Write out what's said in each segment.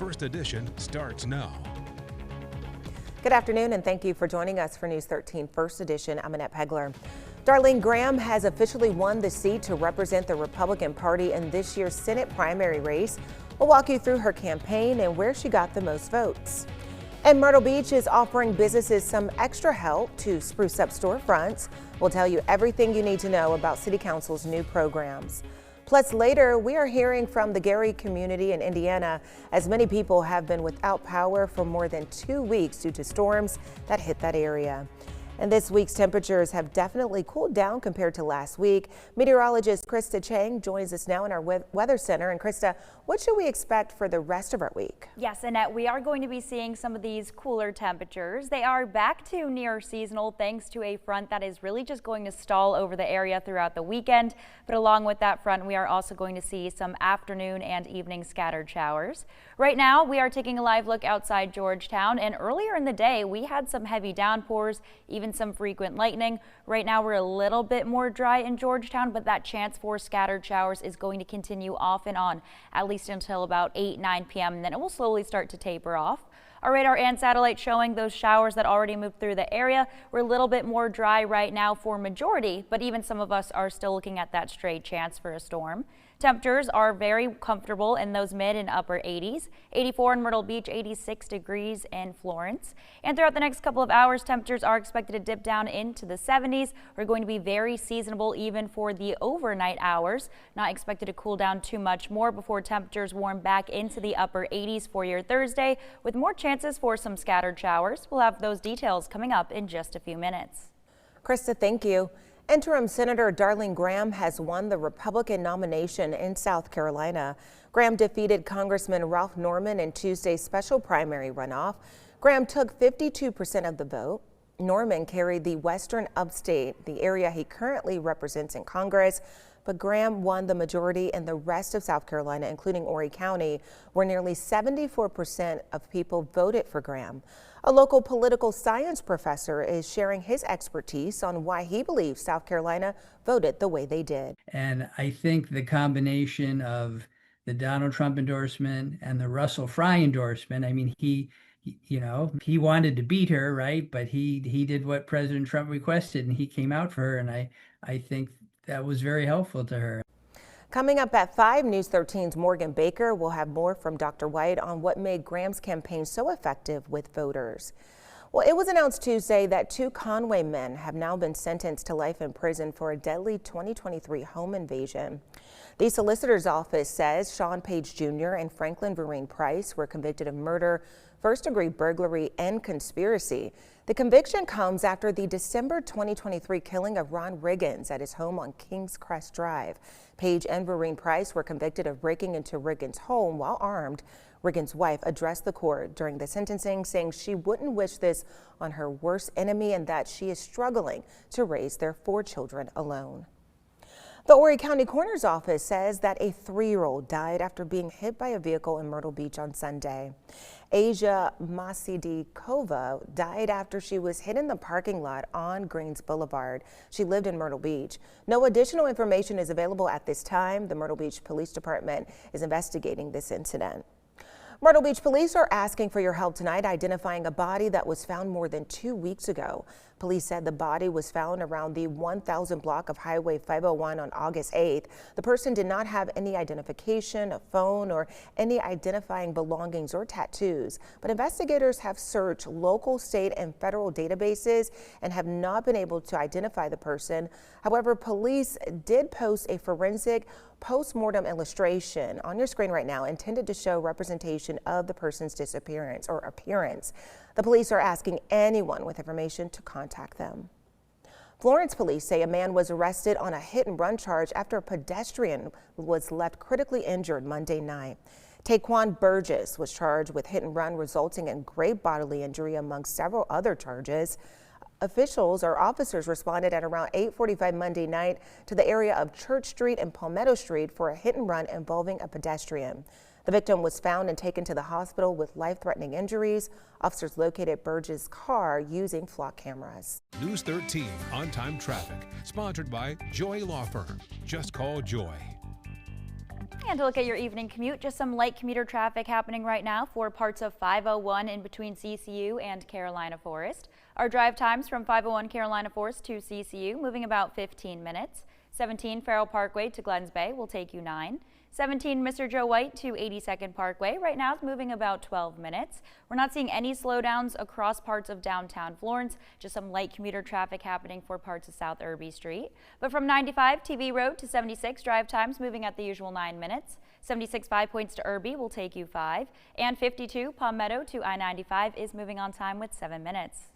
First Edition starts now. Good afternoon and thank you for joining us for News 13 First Edition. I'm Annette Pegler. Darlene Graham has officially won the seat to represent the Republican Party in this year's Senate primary race. We'll walk you through her campaign and where she got the most votes. And Myrtle Beach is offering businesses some extra help to spruce up storefronts. We'll tell you everything you need to know about City Council's new programs. Plus later, we are hearing from the Gary community in Indiana as many people have been without power for more than 2 weeks due to storms that hit that area. And this week's temperatures have definitely cooled down compared to last week. Meteorologist Krista Chang joins us now in our weather center. And Krista, what should we expect for the rest of our week? Yes, Annette, we are going to be seeing some of these cooler temperatures. They are back to near seasonal thanks to a front that is really just going to stall over the area throughout the weekend. But along with that front, we are also going to see some afternoon and evening scattered showers. Right now, we are taking a live look outside Georgetown, and earlier in the day, we had some heavy downpours, even some frequent lightning. Right now, we're a little bit more dry in Georgetown, but that chance for scattered showers is going to continue off and on, at least until about 8-9 p.m., and then it will slowly start to taper off. Our radar and satellite showing those showers that already moved through the area. We're a little bit more dry right now for majority, but even some of us are still looking at that stray chance for a storm. Temperatures are very comfortable in those mid and upper 80s, 84 in Myrtle Beach, 86 degrees in Florence. And throughout the next couple of hours, temperatures are expected to dip down into the 70s. We're going to be very seasonable even for the overnight hours. Not expected to cool down too much more before temperatures warm back into the upper 80s for your Thursday, with more chances for some scattered showers. We'll have those details coming up in just a few minutes. Krista, thank you. Interim Senator Darlene Graham has won the Republican nomination in South Carolina. Graham defeated Congressman Ralph Norman in Tuesday's special primary runoff. Graham took 52% of the vote. Norman carried the western upstate, the area he currently represents in Congress, but Graham won the majority in the rest of South Carolina, including Horry County, where nearly 74% of people voted for Graham. A local political science professor is sharing his expertise on why he believes South Carolina voted the way they did. And I think the combination of the Donald Trump endorsement and the Russell Fry endorsement, I mean, he wanted to beat her, right? But he did what President Trump requested and he came out for her. And I think that was very helpful to her. Coming up at 5, News 13's Morgan Baker will have more from Dr. White on what made Graham's campaign so effective with voters. Well, it was announced Tuesday that 2 Conway men have now been sentenced to life in prison for a deadly 2023 home invasion. The solicitor's office says Sean Page Jr. and Franklin Vereen Price were convicted of murder, first-degree burglary, and conspiracy. The conviction comes after the December 2023 killing of Ron Riggins at his home on Kings Crest Drive. Page and Vereen Price were convicted of breaking into Riggins' home while armed. Riggins' wife addressed the court during the sentencing, saying she wouldn't wish this on her worst enemy and that she is struggling to raise their 4 children alone. The Horry County Coroner's Office says that a 3-year-old died after being hit by a vehicle in Myrtle Beach on Sunday. Asia Masidikova died after she was hit in the parking lot on Greens Boulevard. She lived in Myrtle Beach. No additional information is available at this time. The Myrtle Beach Police Department is investigating this incident. Myrtle Beach police are asking for your help tonight identifying a body that was found more than 2 weeks ago. Police said the body was found around the 1000 block of Highway 501 on August 8th. The person did not have any identification, a phone, or any identifying belongings or tattoos. But investigators have searched local, state, and federal databases and have not been able to identify the person. However, police did post a forensic post-mortem illustration on your screen right now intended to show representation of the person's disappearance or appearance. The police are asking anyone with information to contact them. Florence police say a man was arrested on a hit-and-run charge after a pedestrian was left critically injured Monday night. Taquan Burgess was charged with hit-and-run resulting in grave bodily injury among several other charges. Officers responded at around 8:45 Monday night to the area of Church Street and Palmetto Street for a hit-and-run involving a pedestrian. The victim was found and taken to the hospital with life-threatening injuries. Officers located Burgess' car using flock cameras. News 13 on-time traffic, sponsored by Joy Law Firm. Just call Joy. And to look at your evening commute, just some light commuter traffic happening right now for parts of 501 in between CCU and Carolina Forest. Our drive times from 501 Carolina Forest to CCU moving about 15 minutes. 17 Farrell Parkway to Glens Bay will take you 9. 17 Mr. Joe White to 82nd Parkway right now is moving about 12 minutes. We're not seeing any slowdowns across parts of downtown Florence, just some light commuter traffic happening for parts of South Irby Street. But from 95 TV Road to 76 drive times moving at the usual 9 minutes. 76 5 Points to Irby will take you 5. And 52 Palmetto to I-95 is moving on time with 7 minutes.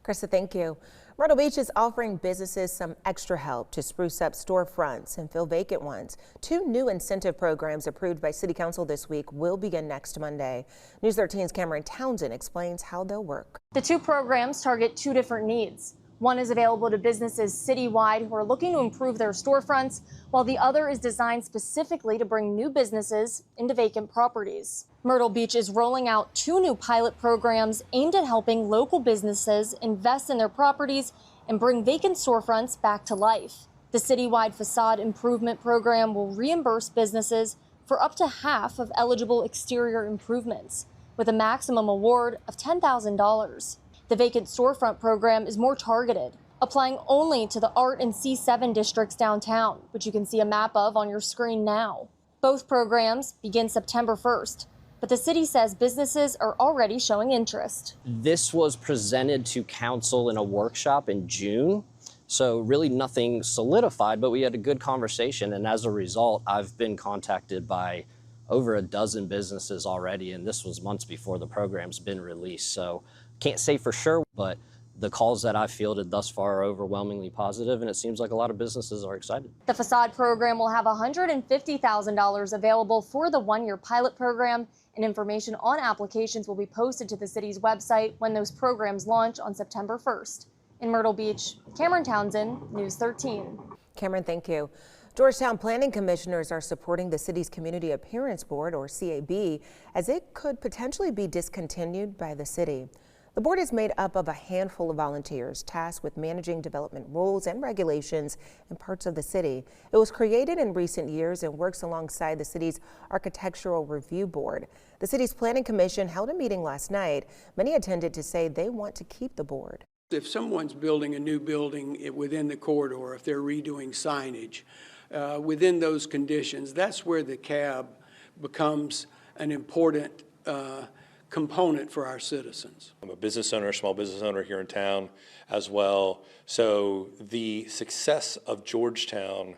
Krista, thank you. Myrtle Beach is offering businesses some extra help to spruce up storefronts and fill vacant ones. 2 new incentive programs approved by City Council this week will begin next Monday. News 13's Cameron Townsend explains how they'll work. The 2 programs target 2 different needs. One is available to businesses citywide who are looking to improve their storefronts, while the other is designed specifically to bring new businesses into vacant properties. Myrtle Beach is rolling out 2 new pilot programs aimed at helping local businesses invest in their properties and bring vacant storefronts back to life. The citywide facade improvement program will reimburse businesses for up to half of eligible exterior improvements, with a maximum award of $10,000. The vacant storefront program is more targeted, applying only to the Art and C7 districts downtown, which you can see a map of on your screen now. Both programs begin September 1st, but the city says businesses are already showing interest. This was presented to council in a workshop in June, so really nothing solidified, but we had a good conversation, and as a result, I've been contacted by over a dozen businesses already, and this was months before the program's been released. So can't say for sure, but the calls that I've fielded thus far are overwhelmingly positive, and it seems like a lot of businesses are excited. The facade program will have $150,000 available for the 1-year pilot program, and information on applications will be posted to the city's website when those programs launch on September 1st. In Myrtle Beach, Cameron Townsend, News 13. Cameron, thank you. Georgetown planning commissioners are supporting the city's Community Appearance Board, or CAB, as it could potentially be discontinued by the city. The board is made up of a handful of volunteers tasked with managing development rules and regulations in parts of the city. It was created in recent years and works alongside the city's Architectural Review Board. The city's Planning Commission held a meeting last night. Many attended to say they want to keep the board. If someone's building a new building within the corridor, if they're redoing signage, within those conditions, that's where the CAB becomes an important component for our citizens. I'm a business owner, a small business owner here in town as well. So the success of Georgetown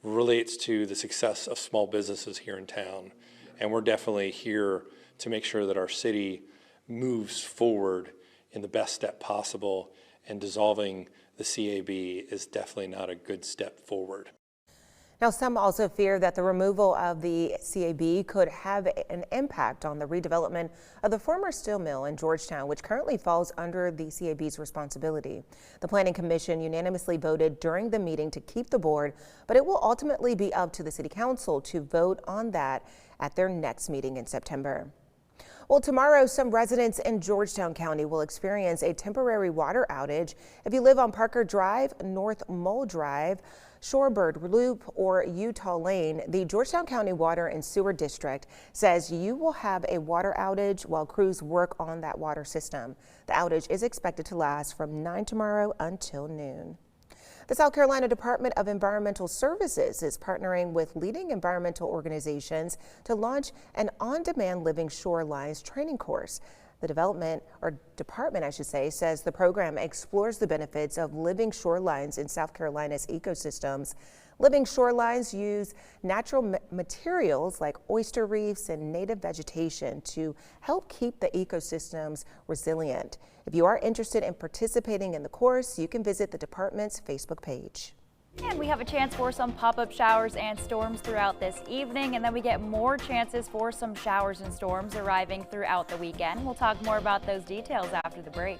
relates to the success of small businesses here in town. And we're definitely here to make sure that our city moves forward in the best step possible, and dissolving the CAB is definitely not a good step forward. Now, some also fear that the removal of the CAB could have an impact on the redevelopment of the former steel mill in Georgetown, which currently falls under the CAB's responsibility. The Planning Commission unanimously voted during the meeting to keep the board, but it will ultimately be up to the City Council to vote on that at their next meeting in September. Well, tomorrow, some residents in Georgetown County will experience a temporary water outage. If you live on Parker Drive, North Mole Drive, Shorebird Loop, or Utah Lane, the Georgetown County Water and Sewer District says you will have a water outage while crews work on that water system. The outage is expected to last from 9 tomorrow until noon. The South Carolina Department of Environmental Services is partnering with leading environmental organizations to launch an on-demand living shorelines training course. The department, I should say, says the program explores the benefits of living shorelines in South Carolina's ecosystems. Living shorelines use natural materials like oyster reefs and native vegetation to help keep the ecosystems resilient. If you are interested in participating in the course, you can visit the department's Facebook page. And we have a chance for some pop-up showers and storms throughout this evening, and then we get more chances for some showers and storms arriving throughout the weekend. We'll talk more about those details after the break.